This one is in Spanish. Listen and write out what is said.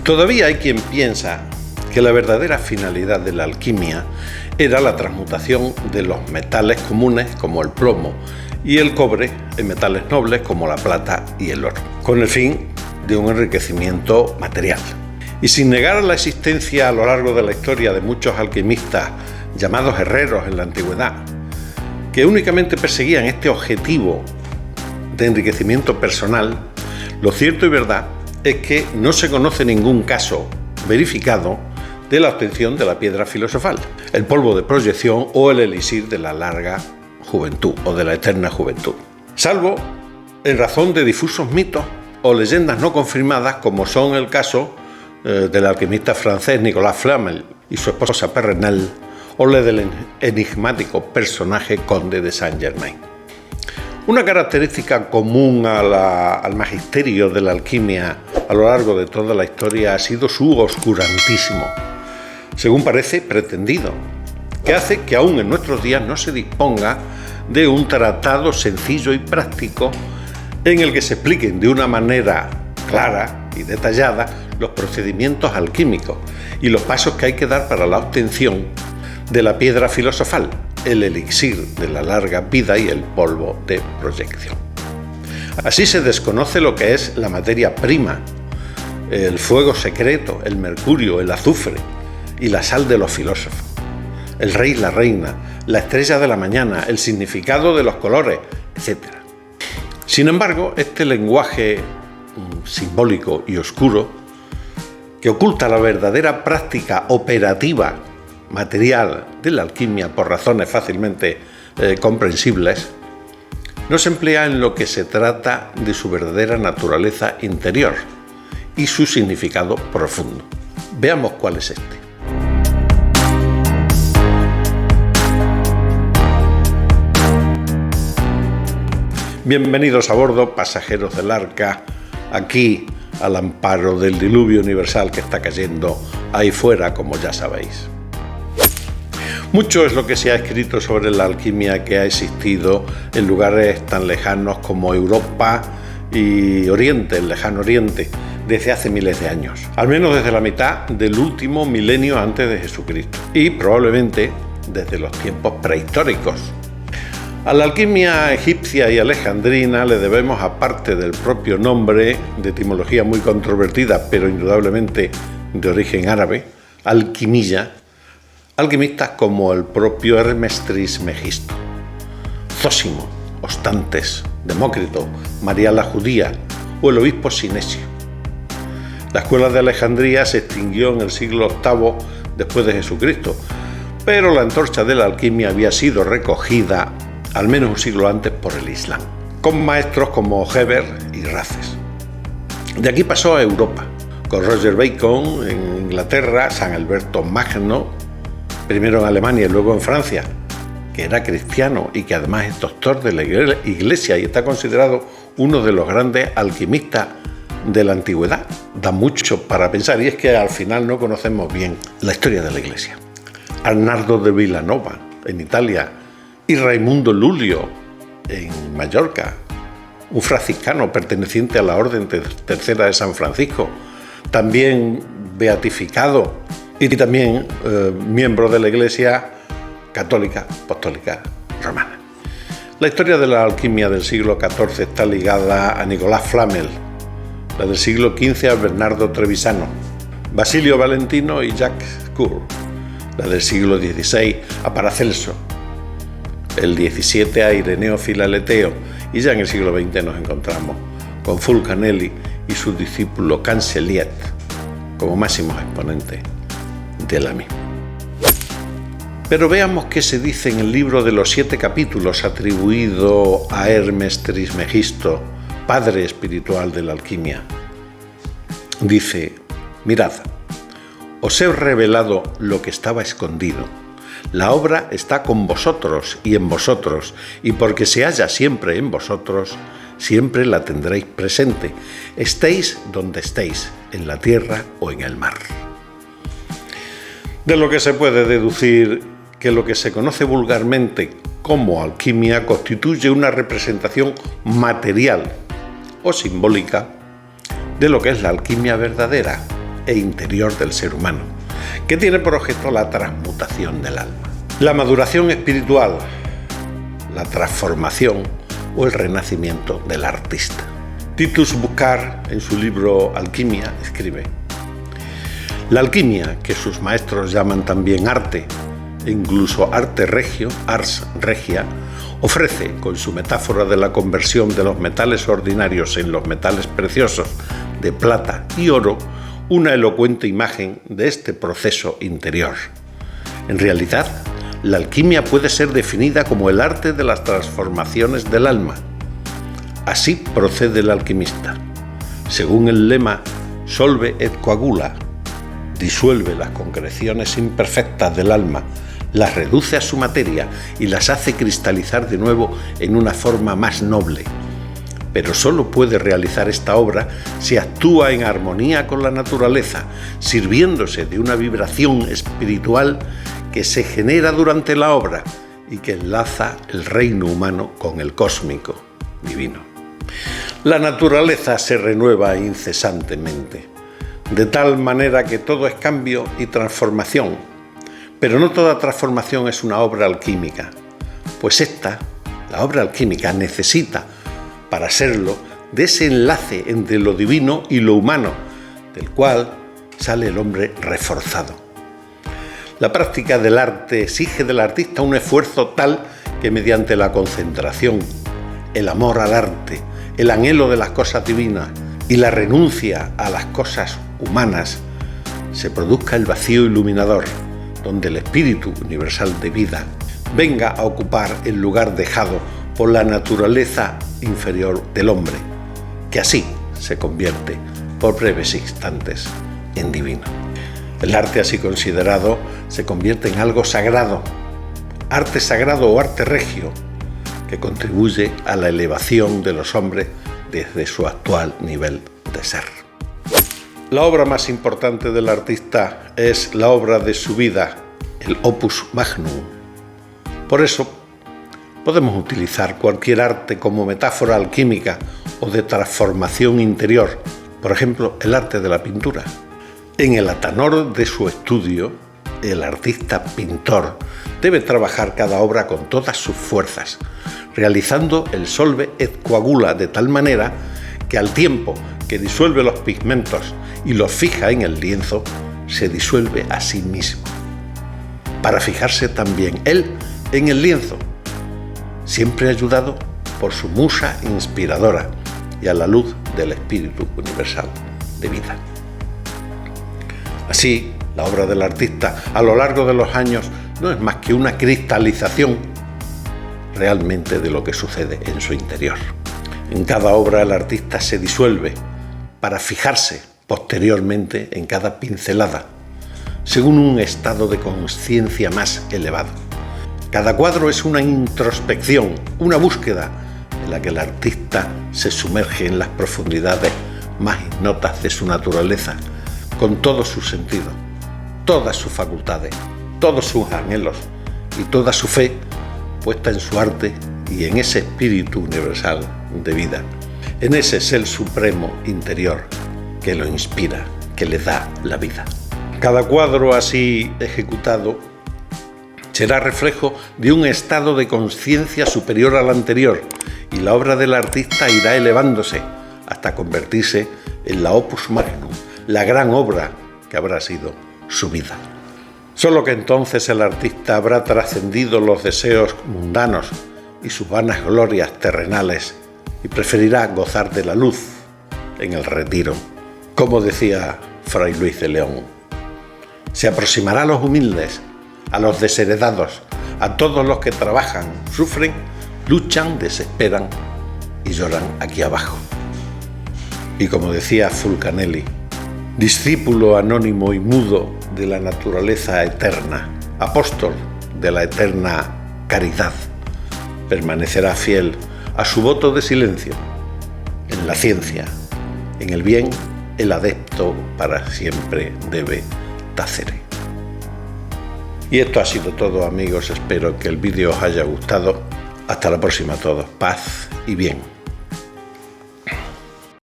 Todavía hay quien piensa que la verdadera finalidad de la alquimia era la transmutación de los metales comunes como el plomo y el cobre en metales nobles como la plata y el oro, con el fin de un enriquecimiento material. Y sin negar la existencia a lo largo de la historia de muchos alquimistas llamados herreros en la antigüedad, que únicamente perseguían este objetivo de enriquecimiento personal, lo cierto y verdad es que no se conoce ningún caso verificado de la obtención de la piedra filosofal, el polvo de proyección o el elixir de la larga juventud o de la eterna juventud, salvo en razón de difusos mitos o leyendas no confirmadas, como son el caso del alquimista francés Nicolas Flamel y su esposa Perrenelle, o la del enigmático personaje conde de Saint-Germain. Una característica común al magisterio de la alquimia a lo largo de toda la historia ha sido su oscurantismo, según parece pretendido, que hace que aún en nuestros días no se disponga de un tratado sencillo y práctico en el que se expliquen de una manera clara y detallada los procedimientos alquímicos y los pasos que hay que dar para la obtención de la piedra filosofal, el elixir de la larga vida y el polvo de proyección. Así se desconoce lo que es la materia prima, el fuego secreto, el mercurio, el azufre y la sal de los filósofos, el rey y la reina, la estrella de la mañana, el significado de los colores, etc. Sin embargo, este lenguaje simbólico y oscuro, que oculta la verdadera práctica operativa material de la alquimia por razones fácilmente comprensibles, no se emplea en lo que se trata de su verdadera naturaleza interior y su significado profundo. Veamos cuál es este. Bienvenidos a bordo, pasajeros del Arca, aquí al amparo del diluvio universal que está cayendo ahí fuera, como ya sabéis. Mucho es lo que se ha escrito sobre la alquimia que ha existido en lugares tan lejanos como Europa y Oriente, el lejano Oriente, desde hace miles de años, al menos desde la mitad del último milenio antes de Jesucristo, y probablemente desde los tiempos prehistóricos. A la alquimia egipcia y alejandrina le debemos, aparte del propio nombre, de etimología muy controvertida, pero indudablemente de origen árabe, alquimilla, alquimistas como el propio Hermes Trismegisto, Zósimo, Ostantes, Demócrito, María la Judía o el obispo Sinesio. La escuela de Alejandría se extinguió en el siglo VIII después de Jesucristo, pero la antorcha de la alquimia había sido recogida al menos un siglo antes por el Islam, con maestros como Geber y Races. De aquí pasó a Europa, con Roger Bacon en Inglaterra, San Alberto Magno, primero en Alemania y luego en Francia, que era cristiano y que además es doctor de la Iglesia y está considerado uno de los grandes alquimistas de la antigüedad. Da mucho para pensar, y es que al final no conocemos bien la historia de la Iglesia. Arnaldo de Villanova en Italia y Raimundo Lulio en Mallorca, un franciscano perteneciente a la Orden Tercera de San Francisco, también beatificado y también miembro de la Iglesia católica apostólica romana. La historia de la alquimia del siglo XIV está ligada a Nicolas Flamel, la del siglo XV a Bernardo Trevisano, Basilio Valentino y Jacques Coeur, la del siglo XVI a Paracelso, el XVII a Ireneo Filaleteo, y ya en el siglo XX nos encontramos con Fulcanelli y su discípulo Cancelliet como máximos exponentes de la misma. Pero veamos qué se dice en el libro de los 7 capítulos atribuido a Hermes Trismegisto, padre espiritual de la alquimia. Dice: mirad, os he revelado lo que estaba escondido. La obra está con vosotros y en vosotros, y porque se halla siempre en vosotros, siempre la tendréis presente, estéis donde estéis, en la tierra o en el mar. De lo que se puede deducir que lo que se conoce vulgarmente como alquimia constituye una representación material o simbólica de lo que es la alquimia verdadera, e interior del ser humano, que tiene por objeto la transmutación del alma, la maduración espiritual, la transformación o el renacimiento del artista. Titus Bucar, en su libro Alquimia, escribe: la alquimia, que sus maestros llaman también arte, e incluso arte regio, ars regia, ofrece, con su metáfora de la conversión de los metales ordinarios en los metales preciosos de plata y oro, una elocuente imagen de este proceso interior. En realidad, la alquimia puede ser definida como el arte de las transformaciones del alma. Así procede el alquimista. Según el lema solve et coagula, disuelve las concreciones imperfectas del alma, las reduce a su materia y las hace cristalizar de nuevo en una forma más noble. Pero solo puede realizar esta obra si actúa en armonía con la naturaleza, sirviéndose de una vibración espiritual que se genera durante la obra y que enlaza el reino humano con el cósmico, divino. La naturaleza se renueva incesantemente, de tal manera que todo es cambio y transformación. Pero no toda transformación es una obra alquímica, pues la obra alquímica, necesita, para serlo, de ese enlace entre lo divino y lo humano, del cual sale el hombre reforzado. La práctica del arte exige del artista un esfuerzo tal que mediante la concentración, el amor al arte, el anhelo de las cosas divinas y la renuncia a las cosas humanas, se produzca el vacío iluminador, donde el espíritu universal de vida venga a ocupar el lugar dejado por la naturaleza inferior del hombre, que así se convierte por breves instantes en divino. El arte así considerado se convierte en algo sagrado, arte sagrado o arte regio, que contribuye a la elevación de los hombres desde su actual nivel de ser. La obra más importante del artista es la obra de su vida, el opus magnum. Por eso, podemos utilizar cualquier arte como metáfora alquímica o de transformación interior, por ejemplo, el arte de la pintura. En el atanor de su estudio, el artista pintor debe trabajar cada obra con todas sus fuerzas, realizando el solve et coagula de tal manera que al tiempo que disuelve los pigmentos y los fija en el lienzo, se disuelve a sí mismo, para fijarse también él en el lienzo, siempre ayudado por su musa inspiradora y a la luz del espíritu universal de vida. Así, la obra del artista a lo largo de los años no es más que una cristalización realmente de lo que sucede en su interior. En cada obra el artista se disuelve para fijarse posteriormente en cada pincelada, según un estado de conciencia más elevado. Cada cuadro es una introspección, una búsqueda en la que el artista se sumerge en las profundidades más ignotas de su naturaleza, con todos sus sentidos, todas sus facultades, todos sus anhelos y toda su fe puesta en su arte y en ese espíritu universal de vida, en ese ser supremo interior que lo inspira, que le da la vida. Cada cuadro así ejecutado será reflejo de un estado de conciencia superior al anterior y la obra del artista irá elevándose hasta convertirse en la opus magnum, la gran obra que habrá sido su vida. Solo que entonces el artista habrá trascendido los deseos mundanos y sus vanas glorias terrenales y preferirá gozar de la luz en el retiro. Como decía Fray Luis de León, se aproximará a los humildes, a los desheredados, a todos los que trabajan, sufren, luchan, desesperan y lloran aquí abajo. Y como decía Fulcanelli, discípulo anónimo y mudo de la naturaleza eterna, apóstol de la eterna caridad, permanecerá fiel a su voto de silencio. En la ciencia, en el bien, el adepto para siempre debe tacere. Y esto ha sido todo, amigos. Espero que el vídeo os haya gustado. Hasta la próxima a todos. Paz y bien.